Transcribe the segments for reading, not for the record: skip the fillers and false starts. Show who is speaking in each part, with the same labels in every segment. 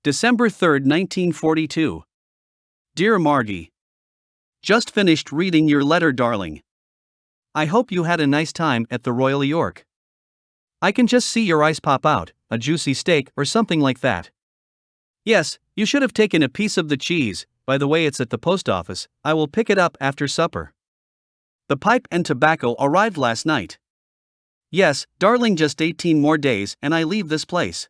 Speaker 1: December 3, 1942. Dear Margie. Just finished reading your letter, darling. I hope you had a nice time at the Royal York. I can just see your eyes pop out, a juicy steak or something like that. Yes, you should have taken a piece of the cheese. By the way, it's at the post office. I will pick it up after supper. The pipe and tobacco arrived last night. Yes, darling, just 18 more days and I leave this place.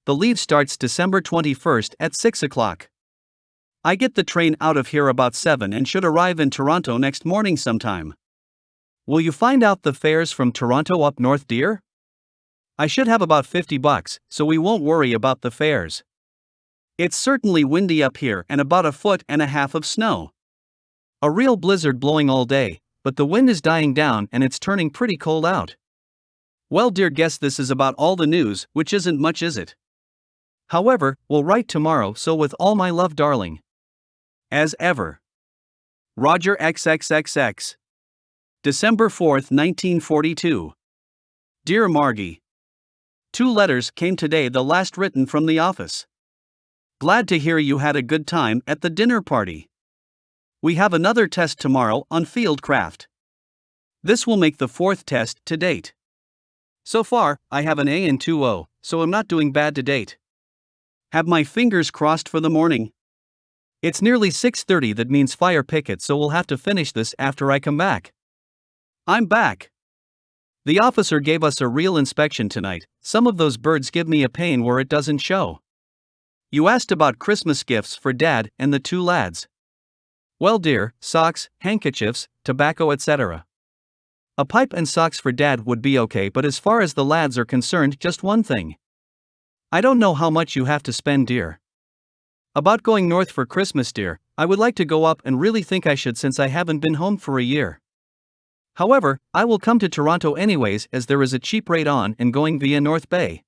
Speaker 1: The leave starts December 21st at 6 o'clock. I get the train out of here about 7 and should arrive in Toronto next morning sometime. Will you find out the fares from Toronto up north, dear? I should have about $50, so we won't worry about the fares. It's certainly windy up here and about 1.5 feet of snow. A real blizzard blowing all day, but the wind is dying down and it's turning pretty cold out. Well, dear, guess this is about all the news, which isn't much, is it? However, we'll write tomorrow, so with all my love, darling. As ever. Roger XXXX. December 4th, 1942. Dear Margie. 2 letters came today, the last written from the office. Glad to hear you had a good time at the dinner party. We have another test tomorrow on field craft. This will make the 4th test to date. So far, I have an A and 2.0, so I'm not doing bad to date. Have my fingers crossed for the morning. It's nearly 6:30, that means fire picket, so we'll have to finish this after I come back. I'm back. The officer gave us a real inspection tonight. Some of those birds give me a pain where it doesn't show. You asked about Christmas gifts for Dad and the 2 lads. Well, dear, socks, handkerchiefs, tobacco, etc. A pipe and socks for Dad would be okay, but as far as the lads are concerned, just one thing. I don't know how much you have to spend, dear. About going north for Christmas, dear, I would like to go up and really think I should, since I haven't been home for a year. However, I will come to Toronto anyways, as there is a cheap rate on and going via North Bay.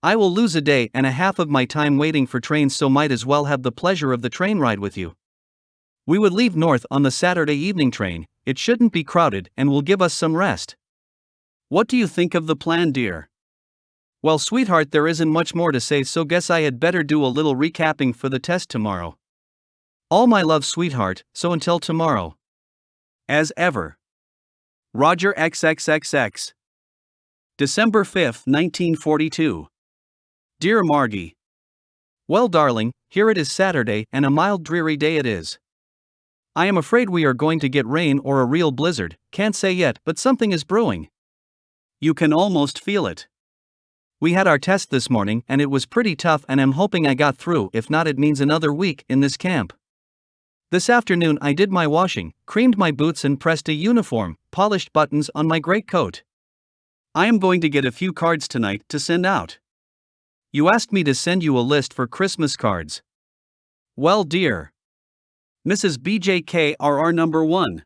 Speaker 1: I will lose a day and a half of my time waiting for trains, so might as well have the pleasure of the train ride with you. We would leave north on the Saturday evening train. It shouldn't be crowded and will give us some rest. What do you think of the plan, dear? Well, sweetheart, there isn't much more to say, so guess I had better do a little recapping for the test tomorrow. All my love, sweetheart, so until tomorrow. As ever. Roger XXXX. December 5th, 1942. Dear Margie. Well, darling, here it is Saturday and a mild, dreary day it is. I am afraid we are going to get rain or a real blizzard, can't say yet, but something is brewing. You can almost feel it. We had our test this morning and it was pretty tough, and I'm hoping I got through. If not, it means another week in this camp. This afternoon I did my washing, creamed my boots and pressed a uniform, polished buttons on my great coat. I am going to get a few cards tonight to send out. You asked me to send you a list for Christmas cards. Well, dear. Mrs. BJKRR number 1.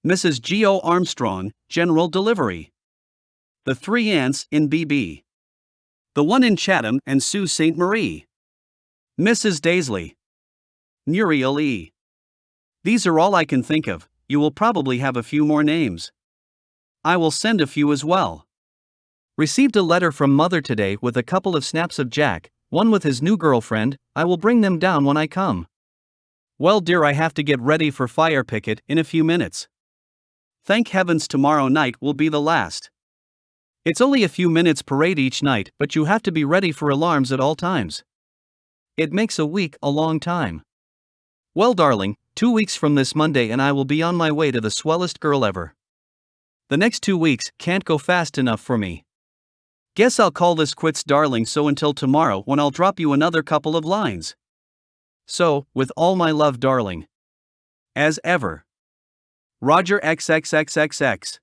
Speaker 1: Mrs. G.O. Armstrong, General Delivery. The 3 aunts in BB. The one in Chatham and Sault Ste. Marie. Mrs. Daisley. Muriel E. These are all I can think of. You will probably have a few more names. I will send a few as well. Received a letter from Mother today with a couple of snaps of Jack, one with his new girlfriend. I will bring them down when I come. Well, dear, I have to get ready for fire picket in a few minutes. Thank heavens tomorrow night will be the last. It's only a few minutes parade each night, but you have to be ready for alarms at all times. It makes a week a long time. Well, darling, 2 weeks from this Monday and I will be on my way to the swellest girl ever. The next 2 weeks can't go fast enough for me. Guess I'll call this quits, darling, so until tomorrow, when I'll drop you another couple of lines. So, with all my love, darling. As ever. Roger XXXXX.